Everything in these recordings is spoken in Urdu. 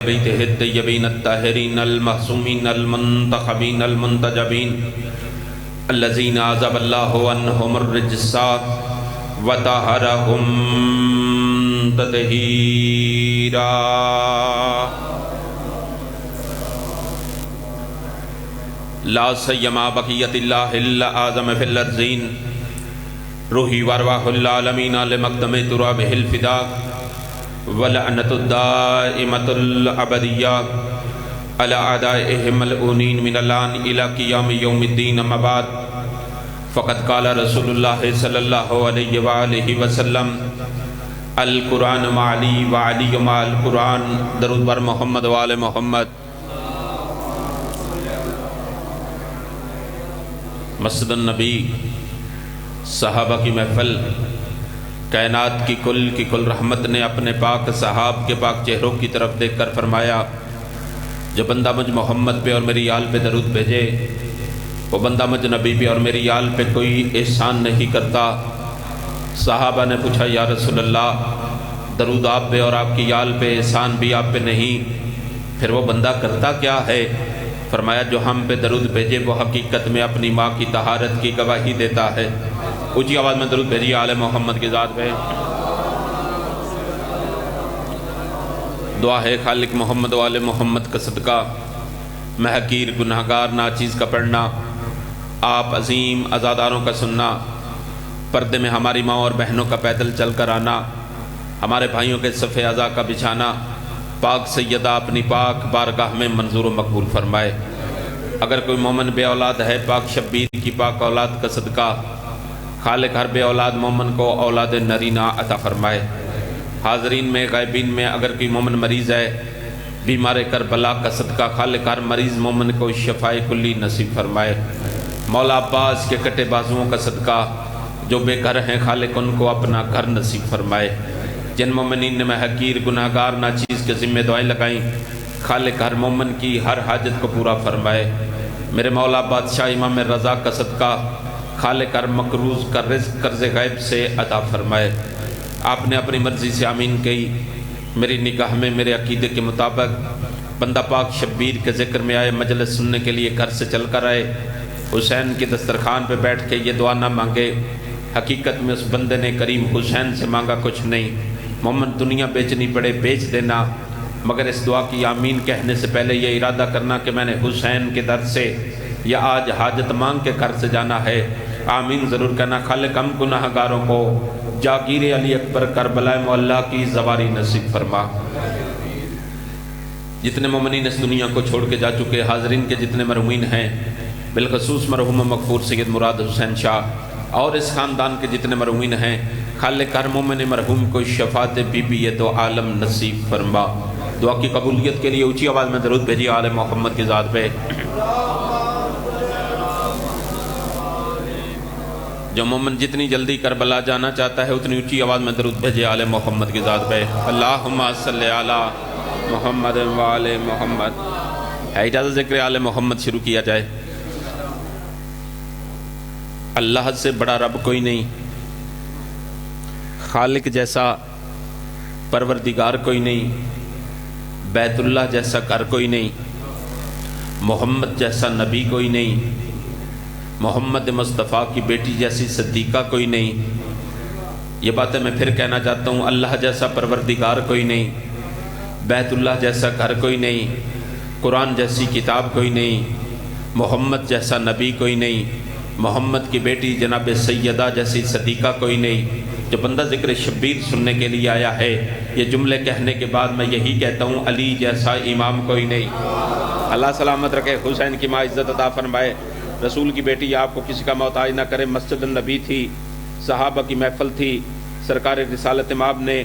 بيته الطيبين الطاهرين المعصومين المنتخبين المنتجبين الذين عذب الله عنهم الرجس وطهرهم تطهيرا. لا سيما بقية الله الأعظم في الأرضين روحي وارواح العالمين لمقدم ترابه الفداء ولعنة الدائمة الأبدية على أعدائهم الملعونين من الآن إلى قيام يوم الدين. أما بعد فقد قال رسول الله صلى الله عليه وآله وسلم القرآن مع علي وعلي مع القرآن. درود بر محمد وآل محمد. مسجد النبی صحابہ کی محفل، کائنات کی کل رحمت نے اپنے پاک صحاب کے پاک چہروں کی طرف دیکھ کر فرمایا جو بندہ مجھ محمد پہ اور میری آل پہ درود بھیجے وہ بندہ مجھ نبی پہ اور میری آل پہ کوئی احسان نہیں کرتا. صحابہ نے پوچھا یا رسول اللہ درود آپ پہ اور آپ کی آل پہ، احسان بھی آپ پہ نہیں، پھر وہ بندہ کرتا کیا ہے؟ فرمایا جو ہم پہ درود بھیجے وہ حقیقت میں اپنی ماں کی طہارت کی گواہی دیتا ہے. اونچی آواز میں درود بھیجیے آل محمد کی ذات پہ. دعا ہے خالق محمد و آل محمد کا صدقہ میں حقیر گناہگار ناچیز کا پڑھنا، آپ عظیم عزاداروں کا سننا، پردے میں ہماری ماں اور بہنوں کا پیدل چل کر آنا، ہمارے بھائیوں کے صف عزا کا بچھانا، پاک سیدہ اپنی پاک بارگاہ میں منظور و مقبول فرمائے. اگر کوئی مومن بے اولاد ہے پاک شبیر کی پاک اولاد کا صدقہ خالق ہر بے اولاد مومن کو اولاد نرینہ عطا فرمائے. حاضرین میں غائبین میں اگر کوئی مومن مریض ہے بیمار کربلا کا صدقہ خالق ہر مریض مومن کو شفاء کلی نصیب فرمائے. مولا عباس کے کٹے بازوؤں کا صدقہ جو بے گھر ہیں خالق ان کو اپنا گھر نصیب فرمائے. جن مومنین نے میں حقیر گناہگار ناچیز کے ذمہ دعائیں لگائیں خالق ہر مومن کی ہر حاجت کو پورا فرمائے. میرے مولا بادشاہ امام رضا کا صدقہ خالق ہر مقروض کا رزق قرض غیب سے عطا فرمائے. آپ نے اپنی مرضی سے آمین کہی. میری نگاہ میں میرے عقیدے کے مطابق بندہ پاک شبیر کے ذکر میں آئے، مجلس سننے کے لیے گھر سے چل کر آئے، حسین کی دسترخوان پہ بیٹھ کے یہ دعا نہ مانگے. حقیقت میں اس بندے نے کریم حسین سے مانگا کچھ نہیں. مومن دنیا بیچنی پڑے بیچ دینا، مگر اس دعا کی آمین کہنے سے پہلے یہ ارادہ کرنا کہ میں نے حسین کے در سے یا آج حاجت مانگ کے گھر سے جانا ہے. آمین ضرور کہنا. خالق ہم گناہگاروں کو جاگیر علی اکبر کربلا معلیٰ کی زواری نصیب فرما. جتنے مومنین اس دنیا کو چھوڑ کے جا چکے، حاضرین کے جتنے مرحومین ہیں، بالخصوص مرحوم مغفور سید مراد حسین شاہ اور اس خاندان کے جتنے مرحومین ہیں، خالق ہر مومن مرحوم کو شفاعت بی بی یہ دو عالم نصیب فرما. دعا کی قبولیت کے لیے اونچی آواز میں درود بھیجیے آل محمد کی ذات پہ. جو مومن جتنی جلدی کربلا جانا چاہتا ہے اتنی اونچی آواز میں درود بھیجیے آل محمد کی ذات پہ. اللہم صلی علی محمد و آل محمد. ہے اجازت ذکر آل محمد شروع کیا جائے. اللہ سے بڑا رب کوئی نہیں، خالق جیسا پروردگار کوئی نہیں، بیت اللہ جیسا گھر کوئی نہیں، محمد جیسا نبی کوئی نہیں، محمد مصطفیٰ کی بیٹی جیسی صدیقہ کوئی نہیں. یہ باتیں میں پھر کہنا چاہتا ہوں، اللہ جیسا پروردگار کوئی نہیں، بیت اللہ جیسا گھر کوئی نہیں، قرآن جیسی کتاب کوئی نہیں، محمد جیسا نبی کوئی نہیں، محمد کی بیٹی جناب سیدہ جیسی صدیقہ کوئی نہیں. جو بندہ ذکر شبیر سننے کے لیے آیا ہے یہ جملے کہنے کے بعد میں یہی کہتا ہوں علی جیسا امام کوئی نہیں. اللہ سلامت رکھے، حسین کی ماں عزت عطا فرمائے، رسول کی بیٹی آپ کو کسی کا محتاج نہ کرے. مسجد النبی تھی، صحابہ کی محفل تھی، سرکار رسالت مآب نے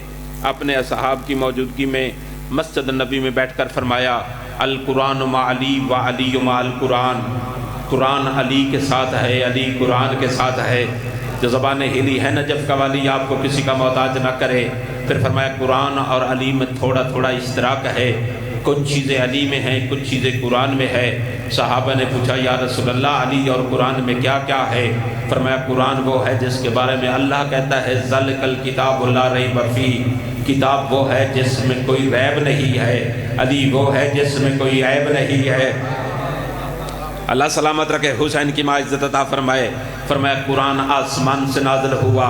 اپنے اصحاب کی موجودگی میں مسجد النبی میں بیٹھ کر فرمایا القرآن مع علی و علی مع القرآن. قرآن علی کے ساتھ ہے، علی قرآن کے ساتھ ہے. جو زبان ہلی ہے نجف کا والی آپ کو کسی کا محتاج نہ کرے. پھر فرمایا قرآن اور علی میں تھوڑا تھوڑا اشتراک ہے، کچھ چیزیں علی میں ہیں کچھ چیزیں قرآن میں ہے. صحابہ نے پوچھا یا رسول اللہ علی اور قرآن میں کیا کیا ہے؟ فرمایا قرآن وہ ہے جس کے بارے میں اللہ کہتا ہے ذَلِكَ الْكِتَابُ لَا رَيْبَ فِيهِ کتاب وہ ہے جس میں کوئی ریب نہیں ہے، علی وہ ہے جس میں کوئی عیب نہیں ہے۔ اللہ سلامت رکھے، حسین کی ماں عزت عطا فرمائے۔ فرمایا قرآن آسمان سے نازل ہوا،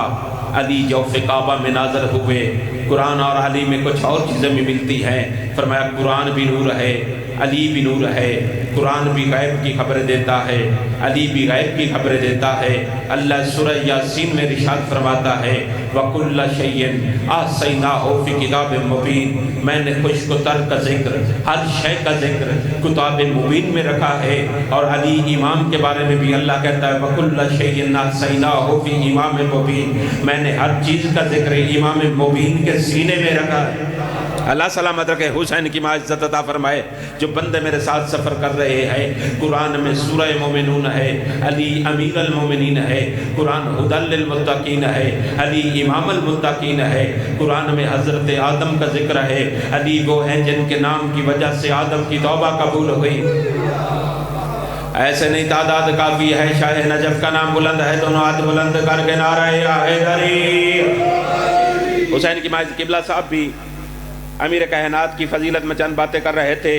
علی جوف کعبہ میں نازل ہوئے۔ قرآن اور علی میں کچھ اور چیزیں بھی ملتی ہیں۔ فرمایا قرآن بھی نور ہے، علی بھی نور ہے۔ قرآن بھی غیب کی خبریں دیتا ہے، علی بھی غیب کی خبریں دیتا ہے۔ اللہ سورہ یاسین میں ارشاد فرماتا ہے وَكُلَّ شَيْءٍ أَحْصَيْنَاهُ فِي كِتَابٍ مُبِينٍ، میں نے خشک و تر کا ذکر، ہر شے کا ذکر کتاب مبین میں رکھا ہے۔ اور علی امام کے بارے میں بھی اللہ کہتا ہے وَكُلَّ شَيْءٍ أَحْصَيْنَاهُ فِي إِمَامٍ مُبِينٍ، میں نے ہر چیز کا ذکر امام مبین کے سینے میں رکھا ہے۔ اللہ سلامت رکھے، حسین کی ماں عزت عطا فرمائے۔ جو بندے میرے ساتھ سفر کر رہے ہیں، قرآن میں سورہ مومنون ہے، علی امیر المومنین ہے، قرآن ہدی للمتقین ہے، علی امام المتقین ہے، قرآن میں حضرت آدم کا ذکر ہے، علی وہ ہیں جن کے نام کی وجہ سے آدم کی توبہ قبول ہوئی۔ ایسے نہیں تعداد کافی ہے، شاہ نجف کا نام بلند ہے، دونوں ہاتھ بلند کر کے نعرہ حیدری۔ حسین کی ماں قبلہ صاحب بھی امیر کائنات کی فضیلت میں چند باتیں کر رہے تھے،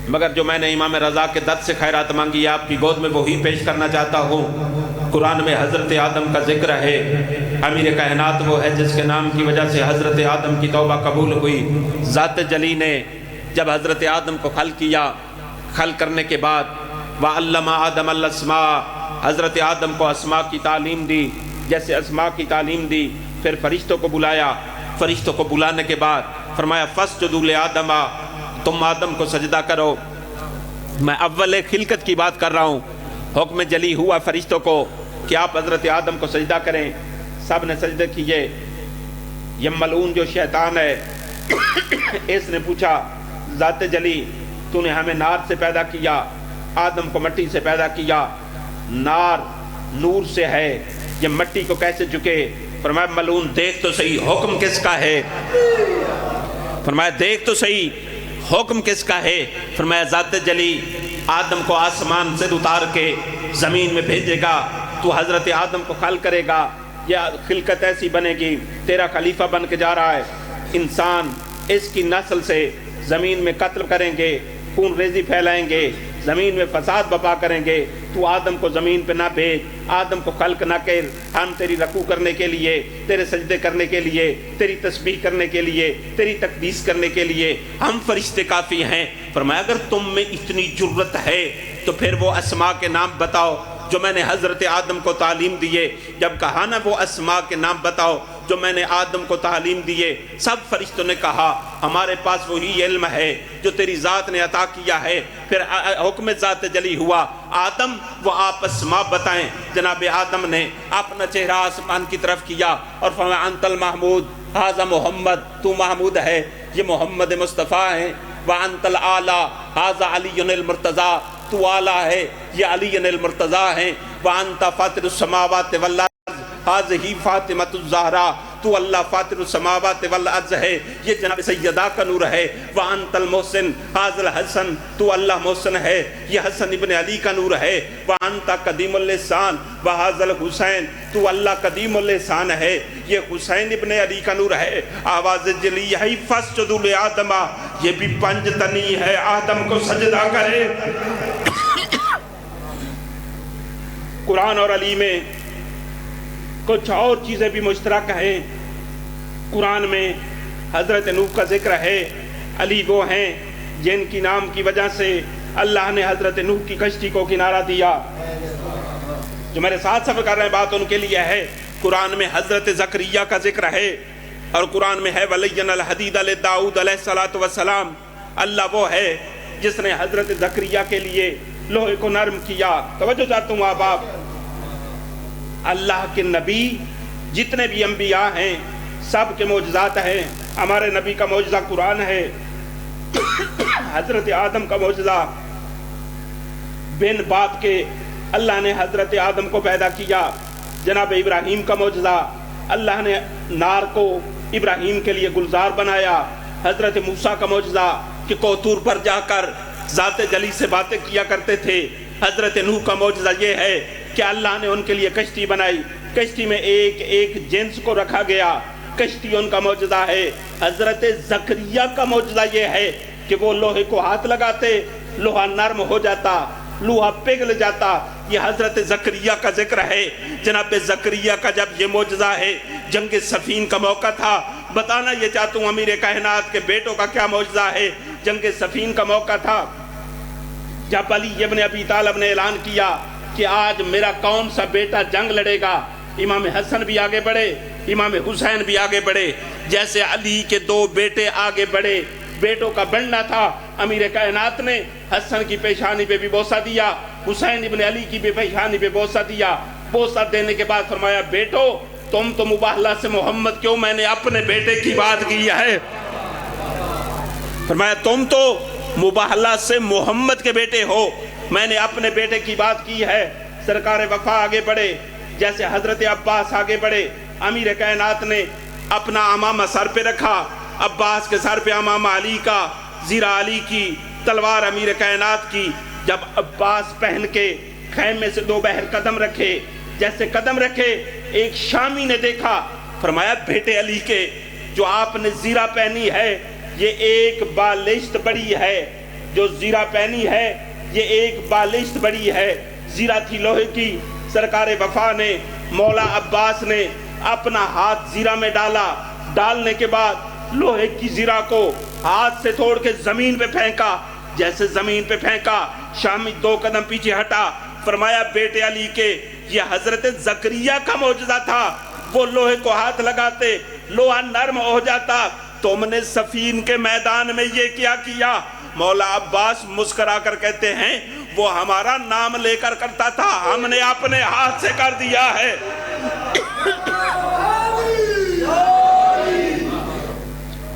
مگر جو میں نے امام رضا کے دت سے خیرات مانگی آپ کی گود میں وہی پیش کرنا چاہتا ہوں۔ قرآن میں حضرت آدم کا ذکر ہے، امیر کائنات وہ ہے جس کے نام کی وجہ سے حضرت آدم کی توبہ قبول ہوئی۔ ذات جلی نے جب حضرت آدم کو خلق کیا، خلق کرنے کے بعد وَعَلَّمَ آدَمَ الْأَسْمَاءَ، حضرت آدم کو اسماء کی تعلیم دی۔ جیسے اسماء کی تعلیم دی، پھر فرشتوں کو بلایا، فرشتوں کو بلانے کے بعد فرمایا فَاسْجُدُوا لِآدَمَ، تم آدم کو سجدہ کرو۔ میں اول خلقت کی بات کر رہا ہوں، حکم جلی ہوا فرشتوں کو کہ آپ حضرت آدم کو سجدہ کریں، سب نے سجدہ کیے۔ یہ ملعون جو شیطان ہے اس نے پوچھا ذات جلی تو نے ہمیں نار سے پیدا کیا، آدم کو مٹی سے پیدا کیا، نار نور سے ہے، یہ مٹی کو کیسے جھکے؟ فرمایا ملعون دیکھ تو صحیح حکم کس کا ہے؟ فرمایا دیکھ تو صحیح حکم کس کا ہے؟ فرمایا ذات جلی آدم کو آسمان سے اتار کے زمین میں بھیجے گا، تو حضرت آدم کو خلق کرے گا، یہ خلقت ایسی بنے گی، تیرا خلیفہ بن کے جا رہا ہے، انسان اس کی نسل سے زمین میں قتل کریں گے، خون ریزی پھیلائیں گے، زمین میں فساد بپا کریں گے، تو آدم کو زمین پہ نہ بھیج، آدم کو خلق نہ کر، ہم تیری رکوع کرنے کے لیے، تیرے سجدے کرنے کے لیے، تیری تسبیح کرنے کے لیے، تیری تقدیس کرنے کے لیے ہم فرشتے کافی ہیں۔ فرمایا اگر تم میں اتنی جرت ہے تو پھر وہ اسماء کے نام بتاؤ جو میں نے حضرت آدم کو تعلیم دیے۔ جب کہا نا وہ اسماء کے نام بتاؤ جو میں نے آدم کو تعلیم دیے، سب فرشتوں نے کہا ہمارے پاس وہی علم ہے جو تیری ذات نے عطا کیا ہے۔ پھر حکم ذات جلی ہوا آدم وہ آپ اسماء بتائیں۔ جناب آدم نے اپنا چہرہ آسمان کی طرف کیا اور فرمایا انت المحمود ھذا محمد، تو محمود ہے، یہ محمد مصطفیٰ ہیں۔ وانت الاعلی ھذا علی المرتضیٰ، تو اعلیٰ ہے، یہ علی المرتضیٰ ہیں۔ وانت فاطر السماوات والارض ھذہ فاطمۃ الزہرا، تو اللہ فاطر السماوات والارض ہے، یہ جناب سیدہ کا نور ہے۔ وانت المحسن ھذا الحسن، تو اللہ محسن ہے، یہ حسن ابن علی کا نور ہے۔ وانت قدیم اللسان وھذا الحسین، تو اللہ قدیم اللسان ہے، یہ حسین ابن علی کا نور ہے۔ آواز جلی ہے فاسجدوا لآدم، یہ بھی پنج تنی ہے، آدم کو سجدہ کرے۔ قرآن اور علی میں کچھ اور چیزیں بھی مشترک ہیں۔ قرآن میں حضرت نوح کا ذکر ہے، علی وہ ہیں جن کی نام کی وجہ سے اللہ نے حضرت نوح کی کشتی کو کنارہ دیا۔ جو میرے ساتھ سفر کر رہے ہیں بات ان کے لیے ہے۔ قرآن میں حضرت زکریا کا ذکر ہے، اور قرآن میں ہے وَلَيَّنَ الْحَدِيدَ لِدَاؤُدَ علیہ الصلاۃ والسلام، اللہ وہ ہے جس نے حضرت زکریا کے لیے لوہے کو نرم کیا۔ توجہ چاہتا ہوں آپ، اللہ کے نبی جتنے بھی انبیاء ہیں سب کے معجزات ہیں۔ ہمارے نبی کا معجزہ قرآن ہے، حضرت آدم کا معجزہ بن باپ کے اللہ نے حضرت آدم کو پیدا کیا۔ جناب ابراہیم کا معجزہ اللہ نے نار کو ابراہیم کے لیے گلزار بنایا۔ حضرت موسیٰ کا معجزہ کہ کوطور پر جا کر ذات جلی سے باتیں کیا کرتے تھے۔ حضرت نوح کا معجزہ یہ ہے کہ اللہ نے ان کے لیے کشتی بنائی، کشتی میں ایک ایک جنس کو رکھا گیا، کشتی ان کا معجزہ ہے۔ حضرت زکریا کا معجزہ یہ ہے کہ وہ لوہے کو ہاتھ لگاتے، لوہا نرم ہو جاتا، لوہا پگھل جاتا۔ یہ حضرت زکریا کا ذکر ہے۔ جناب زکریا کا جب یہ معجزہ ہے، جنگ صفین کا موقع تھا، بتانا یہ چاہتا ہوں امیر کائنات کے بیٹوں کا کیا معجزہ ہے۔ جنگ صفین کا موقع تھا جب علی ابن ابی طالب نے اعلان کیا کہ آج میرا کون سا بیٹا جنگ لڑے گا۔ امام حسن بھی آگے بڑھے، امام حسین بھی آگے بڑھے۔ جیسے علی کے دو بیٹے آگے بڑھے، بیٹوں کا بڑھنا تھا، امیر کائنات نے حسن کی پیشانی پہ بھی بوسہ دیا، حسین ابن علی کی بھی پیشانی پہ بوسہ دیا۔ بوسہ دینے کے بعد فرمایا بیٹو تم تو مباہلہ سے محمد کیوں، میں نے اپنے بیٹے کی بات کی ہے۔ فرمایا تم تو مباہلہ سے محمد کے بیٹے ہو، میں نے اپنے بیٹے کی بات کی ہے۔ سرکار وفا آگے بڑھے، جیسے حضرت عباس آگے بڑھے، امیر کائنات نے اپنا امامہ سر پہ رکھا، عباس کے سر پہ امامہ علی کا، زیرہ علی کی، تلوار امیر کائنات کی۔ جب عباس پہن کے خیمے سے دو بہر قدم رکھے، جیسے قدم رکھے ایک شامی نے دیکھا، فرمایا بیٹے علی کے جو آپ نے زیرہ پہنی ہے یہ ایک بالشت بڑی ہے، جو زیرہ پہنی ہے یہ ایک بالشت بڑی ہے۔ زیرہ تھی لوہے کی۔ سرکار وفا نے، مولا عباس نے اپنا ہاتھ زیرہ میں ڈالا، ڈالنے کے بعد لوہے کی زیرہ کو ہاتھ سے توڑ کے زمین پہ پھینکا۔ جیسے زمین پہ پھینکا، شامی دو قدم پیچھے ہٹا، فرمایا بیٹے علی کے یہ حضرت زکریا کا معجزہ تھا، وہ لوہے کو ہاتھ لگاتے لوہا نرم ہو جاتا، تم نے صفین کے میدان میں یہ کیا کیا۔ مولا عباس مسکرا کر کہتے ہیں وہ ہمارا نام لے کر کرتا تھا، ہم نے اپنے ہاتھ سے کر دیا ہے۔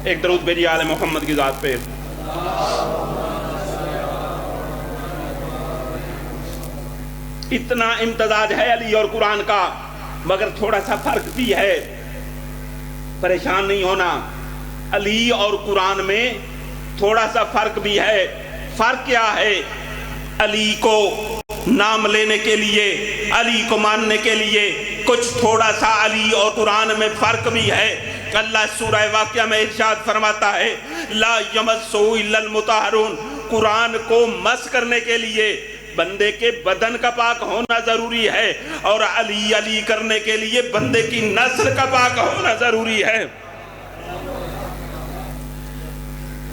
ایک درود بھیجیے آل محمد کی ذات پہ۔ اتنا امتزاج ہے علی اور قرآن کا، مگر تھوڑا سا فرق بھی ہے، پریشان نہیں ہونا۔ علی اور قرآن میں تھوڑا سا فرق بھی ہے۔ فرق کیا ہے؟ علی کو نام لینے کے لیے، علی کو ماننے کے لیے کچھ تھوڑا سا علی اور قرآن میں فرق بھی ہے۔ اللہ سورہ واقعہ میں ارشاد فرماتا ہے لا یمسہ الا المطہرون، قرآن کو مس کرنے کے لیے بندے کے بدن کا پاک ہونا ضروری ہے، اور علی علی کرنے کے لیے بندے کی نسل کا پاک ہونا ضروری ہے۔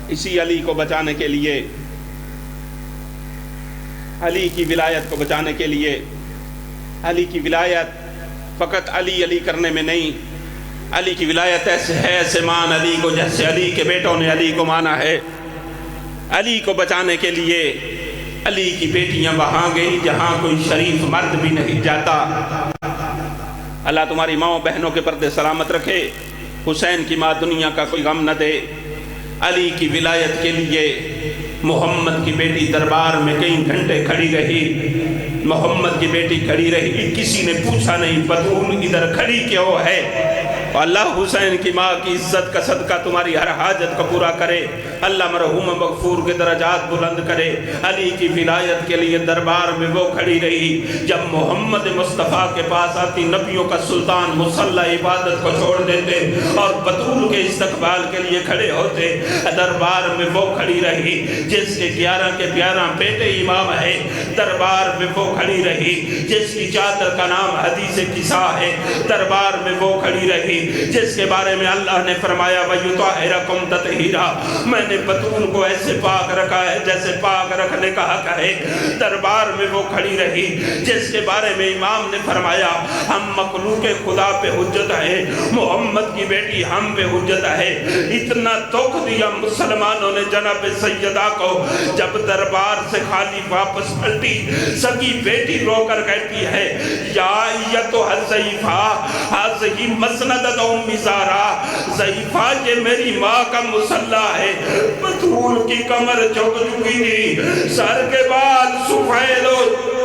اسی علی کو بچانے کے لیے، علی کی ولایت کو بچانے کے لیے، علی کی ولایت فقط علی علی کرنے میں نہیں، علی کی ولایت ایسے ہے ایسے مان علی کو جیسے علی کے بیٹوں نے علی کو مانا ہے۔ علی کو بچانے کے لیے علی کی بیٹیاں وہاں گئی جہاں کوئی شریف مرد بھی نہیں جاتا۔ اللہ تمہاری ماں بہنوں کے پردے سلامت رکھے، حسین کی ماں دنیا کا کوئی غم نہ دے۔ علی کی ولایت کے لیے محمد کی بیٹی دربار میں کئی گھنٹے کھڑی رہی، محمد کی بیٹی کھڑی رہی، کسی نے پوچھا نہیں بطول ادھر کھڑی کیوں ہے۔ اللہ حسین کی ماں کی عزت کا صدقہ تمہاری ہر حاجت کو پورا کرے، اللہ مرحوم مغفور کے درجات بلند کرے۔ علی کی ولایت کے لیے دربار میں وہ کھڑی رہی، جب محمد مصطفیٰ کے پاس آتی نبیوں کا سلطان مصلی عبادت کو چھوڑ دیتے اور بطول کے استقبال کے لیے کھڑے ہوتے۔ دربار میں وہ کھڑی رہی جس کے 11 کے 11 بیٹے امام ہے، دربار میں وہ کھڑی رہی جس کی چادر کا نام حدیث کسا ہے، دربار میں وہ کھڑی رہی جس کے بارے میں اللہ نے فرمایا وَيُطَهِّرَكُمْ تَطْهِيرًا، میں نے بطول کو ایسے پاک رکھا ہے جیسے پاک رکھنے کا حق ہے۔ دربار میں وہ کھڑی رہی جس کے بارے میں امام نے فرمایا ہم مخلوق خدا پہ حجت ہے، محمد کی بیٹی ہم پہ حجت ہے۔ اتنا دکھ دیا مسلمانوں نے جناب سیدہ کو، جب دربار سے خالی واپس پلٹی، سکی بیٹی رو کر کہتی ہے یا ایتھا الضعیفہ ھذہ مسندۃ ام زارا، ضعیفہ یہ میری ماں کا مصلی ہے۔ بطول کی کمر جھک چکی تھی، سر کے بال سفید